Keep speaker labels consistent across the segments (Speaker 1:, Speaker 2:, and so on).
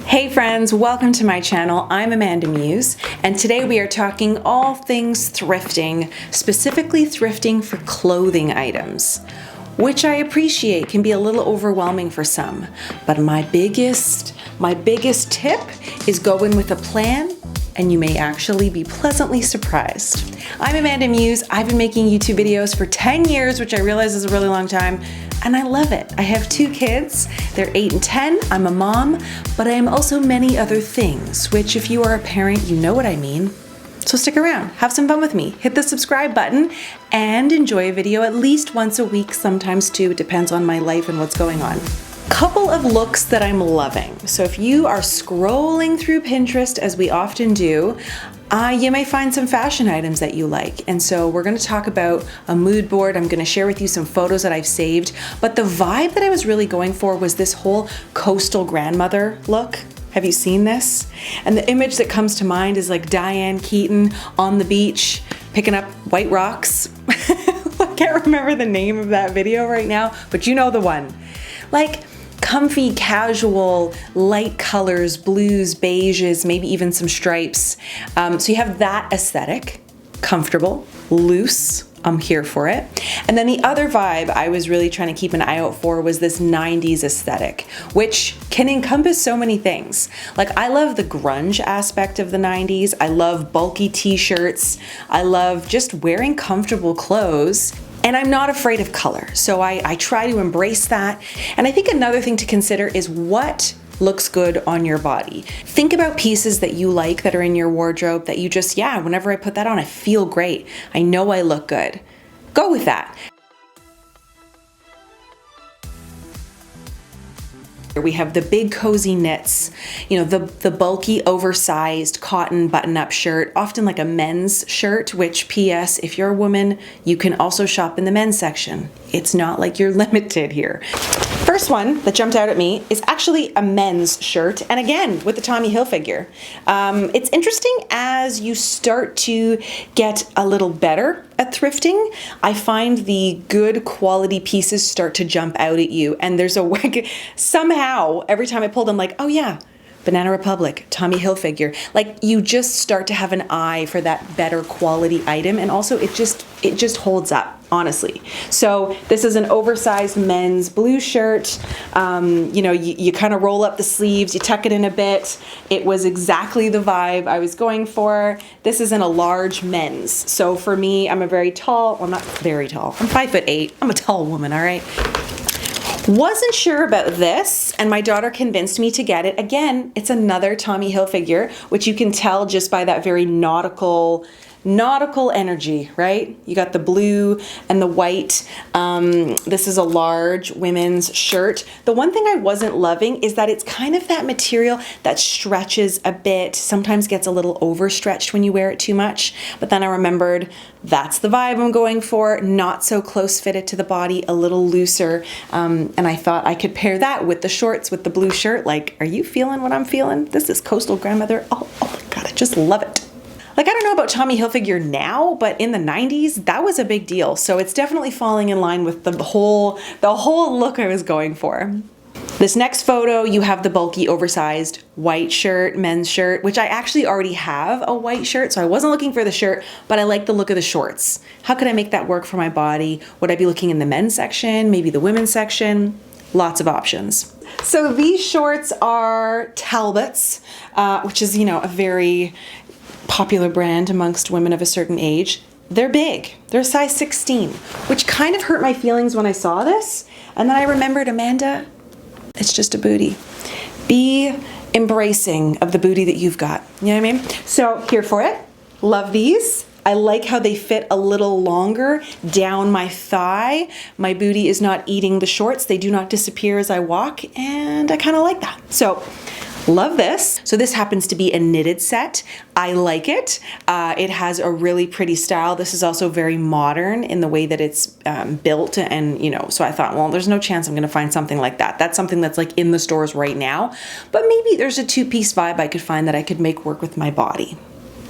Speaker 1: Hey friends, welcome to my channel. I'm AmandaMuse, and today we are talking all things thrifting, specifically thrifting for clothing items, which I appreciate can be a little overwhelming for some. But my biggest tip is go in with a plan, and you may actually be pleasantly surprised. I'm AmandaMuse. I've been making YouTube videos for 10 years, which I realize is a really long time, and I love it. I have 2 kids. They're 8 and 10. I'm a mom, but I am also many other things, which if you are a parent, you know what I mean. So stick around, have some fun with me. Hit the subscribe button and enjoy a video at least once a week, sometimes 2. It depends on my life and what's going on. Couple of looks that I'm loving. So if you are scrolling through Pinterest, as we often do, you may find some fashion items that you like. And so we're gonna talk about a mood board. I'm gonna share with you some photos that I've saved. But the vibe that I was really going for was this whole coastal grandmother look. Have you seen this? And the image that comes to mind is like Diane Keaton on the beach, picking up white rocks. I can't remember the name of that video right now, but you know the one. Like, comfy, casual, light colors, blues, beiges, maybe even some stripes. So you have that aesthetic, comfortable, loose. I'm here for it. And then the other vibe I was really trying to keep an eye out for was this 90s aesthetic, which can encompass so many things. Like, I love the grunge aspect of the 90s. I love bulky t-shirts. I love just wearing comfortable clothes. And I'm not afraid of color, so I try to embrace that. And I think another thing to consider is what looks good on your body. Think about pieces that you like that are in your wardrobe that you just, whenever I put that on, I feel great. I know I look good. Go with that. We have the big cozy knits, the bulky oversized cotton button-up shirt, often like a men's shirt, which PS, if you're a woman, you can also shop in the men's section. It's not like you're limited here. First one that jumped out at me is actually a men's shirt, and again, with the Tommy Hilfiger. It's interesting as you start to get a little better at thrifting, I find the good quality pieces start to jump out at you, and there's somehow, every time I pull them, like, oh yeah, Banana Republic, Tommy Hilfiger. Like, you just start to have an eye for that better quality item, and also it just holds up, honestly. So this is an oversized men's blue shirt. You kind of roll up the sleeves, you tuck it in a bit. It was exactly the vibe I was going for. This is in a large men's. So for me, I'm a very tall, well, not very tall. I'm 5'8". I'm a tall woman, all right? Wasn't sure about this, and my daughter convinced me to get it. Again, it's another Tommy Hilfiger, which you can tell just by that very nautical energy, right? You got the blue and the white. This is a large women's shirt. The one thing I wasn't loving is that it's kind of that material that stretches a bit, sometimes gets a little overstretched when you wear it too much. But then I remembered that's the vibe I'm going for, not so close fitted to the body, a little looser. And I thought I could pair that with the shorts with the blue shirt. Like, are you feeling what I'm feeling? This is coastal grandmother. Oh my God, I just love it. Like, I don't know about Tommy Hilfiger now, but in the 90s, that was a big deal. So it's definitely falling in line with the whole look I was going for. This next photo, you have the bulky, oversized white shirt, men's shirt, which I actually already have a white shirt, so I wasn't looking for the shirt, but I like the look of the shorts. How could I make that work for my body? Would I be looking in the men's section, maybe the women's section? Lots of options. So these shorts are Talbots, which is, a very popular brand amongst women of a certain age. They're big. They're a size 16, which kind of hurt my feelings when I saw this. And then I remembered, Amanda, it's just a booty. Be embracing of the booty that you've got. You know what I mean? So here for it. Love these. I like how they fit a little longer down my thigh. My booty is not eating the shorts. They do not disappear as I walk, and I kind of like that. So love this. So this happens to be a knitted set. I like it. It has a really pretty style. This is also very modern in the way that it's built, and so I thought, well, there's no chance I'm gonna find something like that. That's something that's like in the stores right now, but maybe there's a 2-piece vibe I could find that I could make work with my body.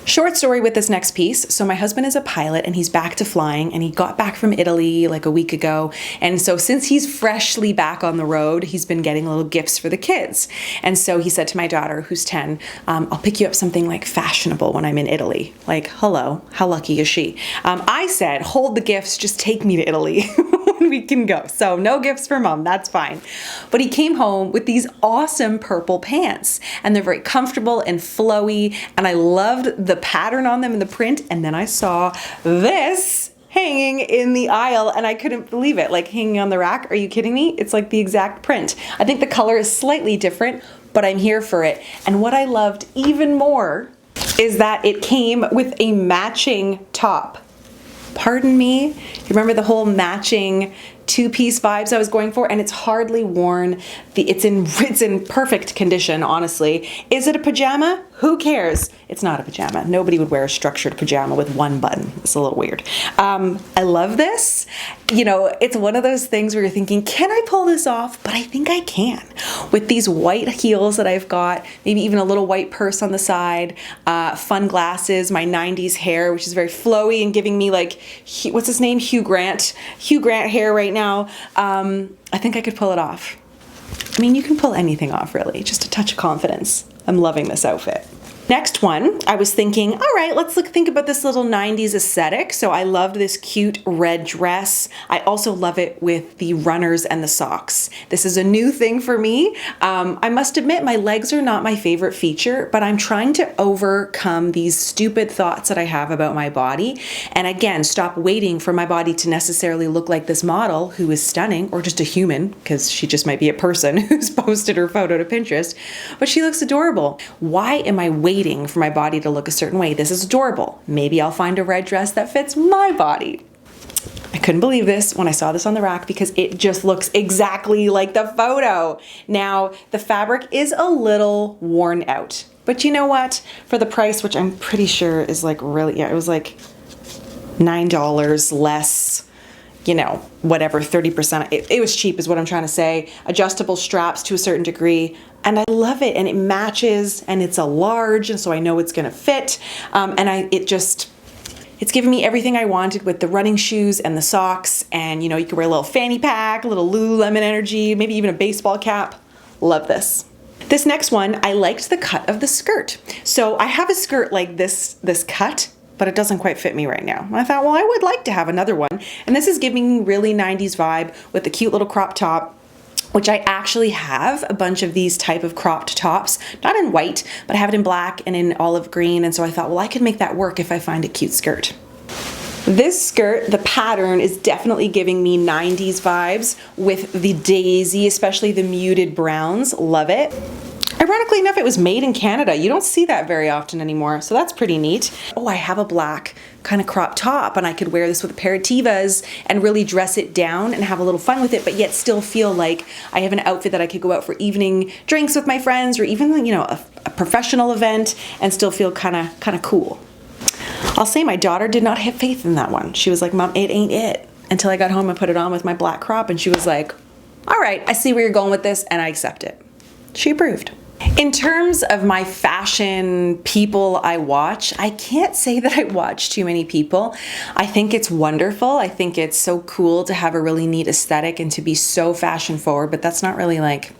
Speaker 1: Short story with this next piece. So my husband is a pilot and he's back to flying, and he got back from Italy like a week ago. And so since he's freshly back on the road, he's been getting little gifts for the kids. And so he said to my daughter, who's 10, I'll pick you up something like fashionable when I'm in Italy. Like, hello, how lucky is she? I said, hold the gifts, just take me to Italy. We can go. So no gifts for mom, that's fine. But he came home with these awesome purple pants, and they're very comfortable and flowy, and I loved the pattern on them and the print. And then I saw this hanging in the aisle and I couldn't believe it, like hanging on the rack. Are you kidding me? It's like the exact print. I think the color is slightly different, but I'm here for it. And what I loved even more is that it came with a matching top. Pardon me? You remember the whole matching two-piece vibes I was going for? And it's hardly worn. It's in perfect condition, honestly. Is it a pajama? Who cares? It's not a pajama. Nobody would wear a structured pajama with one button. It's a little weird. I love this. You know, it's one of those things where you're thinking, can I pull this off? But I think I can. With these white heels that I've got, maybe even a little white purse on the side, fun glasses, my 90s hair, which is very flowy and giving me like, what's his name? Hugh Grant hair right now. I think I could pull it off. I mean, you can pull anything off, really. Just a touch of confidence. I'm loving this outfit. Next one, I was thinking, all right, let's think about this little 90s aesthetic. So I loved this cute red dress. I also love it with the runners and the socks. This is a new thing for me. I must admit my legs are not my favorite feature, but I'm trying to overcome these stupid thoughts that I have about my body. And again, stop waiting for my body to necessarily look like this model who is stunning, or just a human, because she just might be a person who's posted her photo to Pinterest, but she looks adorable. Why am I waiting for my body to look a certain way? This is adorable. Maybe I'll find a red dress that fits my body. I couldn't believe this when I saw this on the rack because it just looks exactly like the photo. Now, the fabric is a little worn out, but you know what? For the price, which I'm pretty sure is like really, yeah, it was like $9 less, you know, whatever, 30%. It was cheap is what I'm trying to say. Adjustable straps to a certain degree. And I love it, and it matches, and it's a large, and so I know it's gonna fit. It's giving me everything I wanted with the running shoes and the socks, and you know, you can wear a little fanny pack, a little Lululemon energy, maybe even a baseball cap. Love this. This next one, I liked the cut of the skirt. So I have a skirt like this cut, but it doesn't quite fit me right now. And I thought, well, I would like to have another one. And this is giving me really 90s vibe with the cute little crop top, which I actually have a bunch of these type of cropped tops, not in white, but I have it in black and in olive green. And so I thought, well, I could make that work if I find a cute skirt. This skirt, the pattern is definitely giving me 90s vibes with the daisy, especially the muted browns. Love it. Ironically enough, it was made in Canada. You don't see that very often anymore, so that's pretty neat. Oh, I have a black kind of crop top, and I could wear this with a pair of Tevas and really dress it down and have a little fun with it, but yet still feel like I have an outfit that I could go out for evening drinks with my friends, or even, you know, a professional event, and still feel kind of cool. I'll say my daughter did not have faith in that one. She was like, Mom, it ain't it. Until I got home and put it on with my black crop, and she was like, all right, I see where you're going with this, and I accept it. She approved. In terms of my fashion people I watch, I can't say that I watch too many people. I think it's wonderful. I think it's so cool to have a really neat aesthetic and to be so fashion forward, but that's not really like,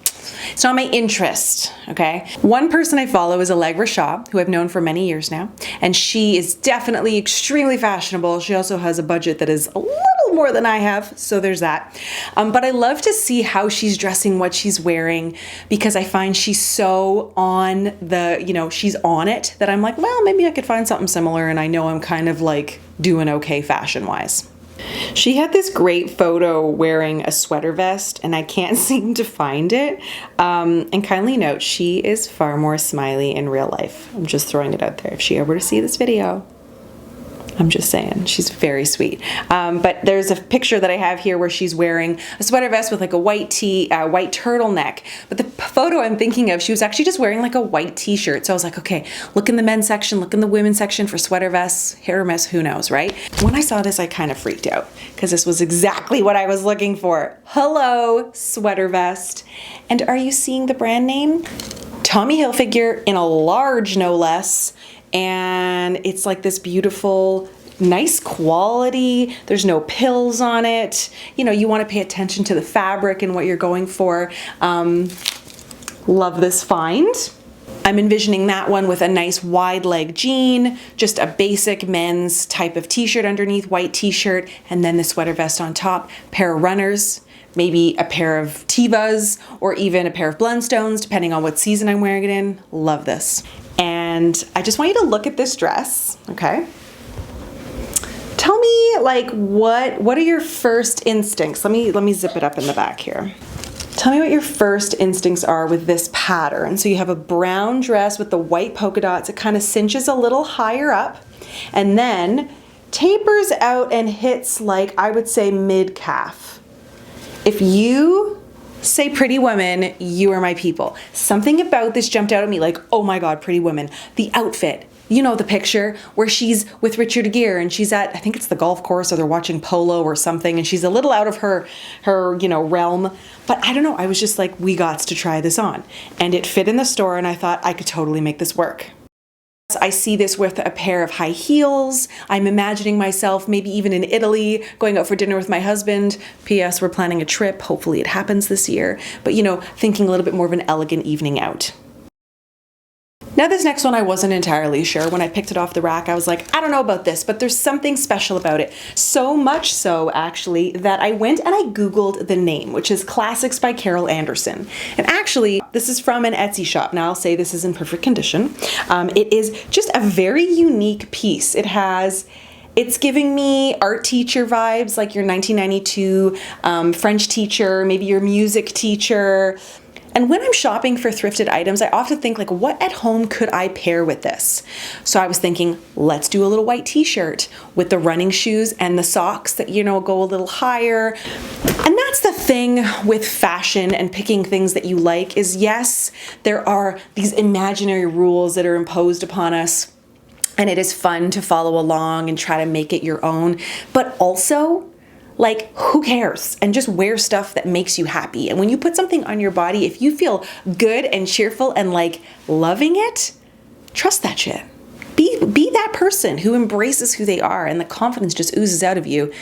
Speaker 1: it's not my interest, okay? One person I follow is Allegra Shaw, who I've known for many years now, and she is definitely extremely fashionable. She also has a budget that is a little more than I have, so there's that. But I love to see how she's dressing, what she's wearing, because I find she's so on the, you know, she's on it that I'm like, well, maybe I could find something similar, and I know I'm kind of like doing okay fashion-wise. She had this great photo wearing a sweater vest, and I can't seem to find it. And kindly note, she is far more smiley in real life. I'm just throwing it out there. If she ever to see this video, I'm just saying, she's very sweet. But there's a picture that I have here where she's wearing a sweater vest with like a white white turtleneck. But the photo I'm thinking of, she was actually just wearing like a white t-shirt. So I was like, okay, look in the men's section, look in the women's section for sweater vests, hit or miss, who knows, right? When I saw this, I kind of freaked out because this was exactly what I was looking for. Hello, sweater vest. And are you seeing the brand name? Tommy Hilfiger in a large, no less. and it's like this beautiful, nice quality. There's no pills on it. You know, you want to pay attention to the fabric and what you're going for. Love this find. I'm envisioning that one with a nice wide leg jean, just a basic men's type of t-shirt underneath, white t-shirt, and then the sweater vest on top, pair of runners, maybe a pair of Tevas, or even a pair of Blundstones, depending on what season I'm wearing it in. Love this. And I just want you to look at this dress, okay? Tell me, like, what are your first instincts? Let me zip it up in the back here. Tell me what your first instincts are with this pattern. So you have a brown dress with the white polka dots. It kind of cinches a little higher up and then tapers out and hits, like, I would say mid-calf. If you say Pretty Woman, you are my people. Something about this jumped out at me, like, oh my God, Pretty Woman. The outfit. You know the picture where she's with Richard Gere and she's at, I think it's the golf course, or they're watching polo or something, and she's a little out of her realm. But I don't know, I was just like, we got to try this on. And it fit in the store and I thought I could totally make this work. I see this with a pair of high heels. I'm imagining myself maybe even in Italy going out for dinner with my husband. P.S. We're planning a trip. Hopefully it happens this year. But you know, thinking a little bit more of an elegant evening out. Now this next one I wasn't entirely sure. When I picked it off the rack, I was like, I don't know about this, but there's something special about it. So much so, actually, that I went and I Googled the name, which is Classics by Carol Anderson. And actually, this is from an Etsy shop. Now I'll say this is in perfect condition. It is just a very unique piece. It's giving me art teacher vibes, like your 1992 French teacher, maybe your music teacher. And when I'm shopping for thrifted items, I often think, like, what at home could I pair with this? So I was thinking, let's do a little white t-shirt with the running shoes and the socks that, you know, go a little higher. And that's the thing with fashion and picking things that you like is, yes, there are these imaginary rules that are imposed upon us. And it is fun to follow along and try to make it your own. But also, like, who cares? And just wear stuff that makes you happy. And when you put something on your body, if you feel good and cheerful and like loving it, trust that shit. Be that person who embraces who they are and the confidence just oozes out of you.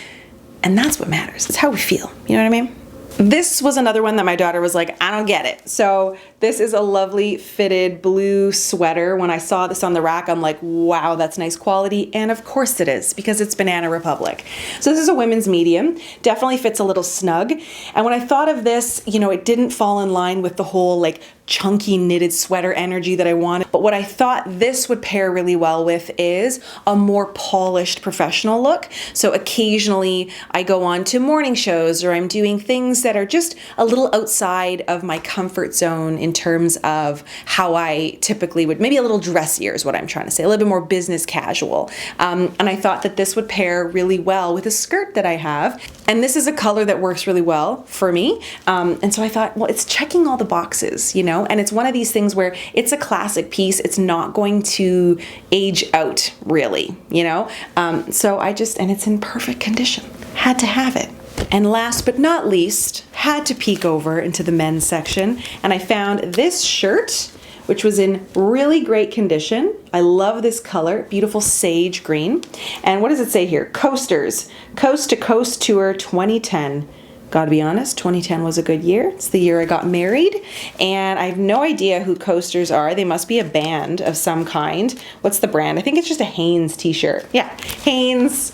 Speaker 1: And that's what matters. It's how we feel. You know what I mean? This was another one that my daughter was like, I don't get it. So this is a lovely fitted blue sweater. When I saw this on the rack, I'm like, wow, that's nice quality. And of course it is, because it's Banana Republic. So this is a women's medium, definitely fits a little snug. And when I thought of this, you know, it didn't fall in line with the whole like chunky knitted sweater energy that I wanted. But what I thought this would pair really well with is a more polished professional look. So occasionally I go on to morning shows, or I'm doing things that are just a little outside of my comfort zone in terms of how I typically would, maybe a little dressier is what I'm trying to say, a little bit more business casual. And I thought that this would pair really well with a skirt that I have. And this is a color that works really well for me. And so I thought, well, it's checking all the boxes, you know, and it's one of these things where it's a classic piece. It's not going to age out really, you know? And it's in perfect condition. Had to have it. And last but not least, had to peek over into the men's section, and I found this shirt, which was in really great condition. I love this color, beautiful sage green. And what does it say here? Coasters, Coast to Coast Tour 2010. Gotta be honest, 2010 was a good year. It's the year I got married, and I have no idea who Coasters are. They must be a band of some kind. What's the brand? I think it's just a Hanes t-shirt. Yeah, Hanes.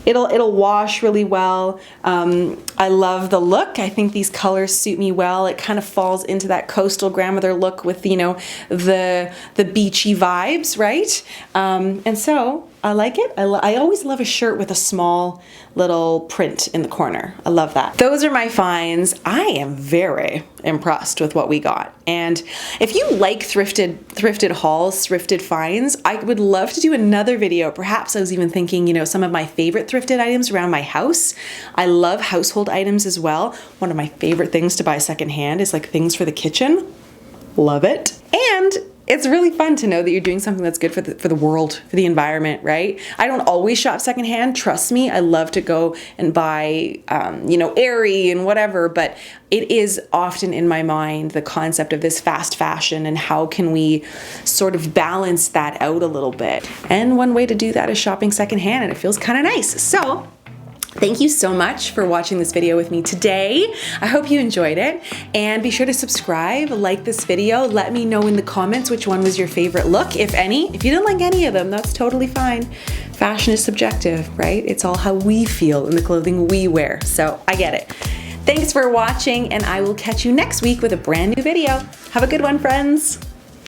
Speaker 1: It'll wash really well. I love the look. I think these colors suit me well. It kind of falls into that coastal grandmother look with, you know, the beachy vibes, right? And so I like it. I always love a shirt with a small little print in the corner. I love that. Those are my finds. I am very impressed with what we got. And if you like thrifted hauls, thrifted finds, I would love to do another video. Perhaps I was even thinking, you know, some of my favorite thrifted items around my house. I love household items as well. One of my favorite things to buy secondhand is like things for the kitchen. Love it. And it's really fun to know that you're doing something that's good for the world, for the environment, right? I don't always shop secondhand. Trust me, I love to go and buy, Aerie and whatever, but it is often in my mind the concept of this fast fashion and how can we sort of balance that out a little bit. And one way to do that is shopping secondhand, and it feels kind of nice. So thank you so much for watching this video with me today. I hope you enjoyed it, and be sure to subscribe, like this video, let me know in the comments which one was your favorite look, if any. If you didn't like any of them, that's totally fine. Fashion is subjective, right? It's all how we feel in the clothing we wear, so I get it. Thanks for watching, and I will catch you next week with a brand new video. Have a good one, friends.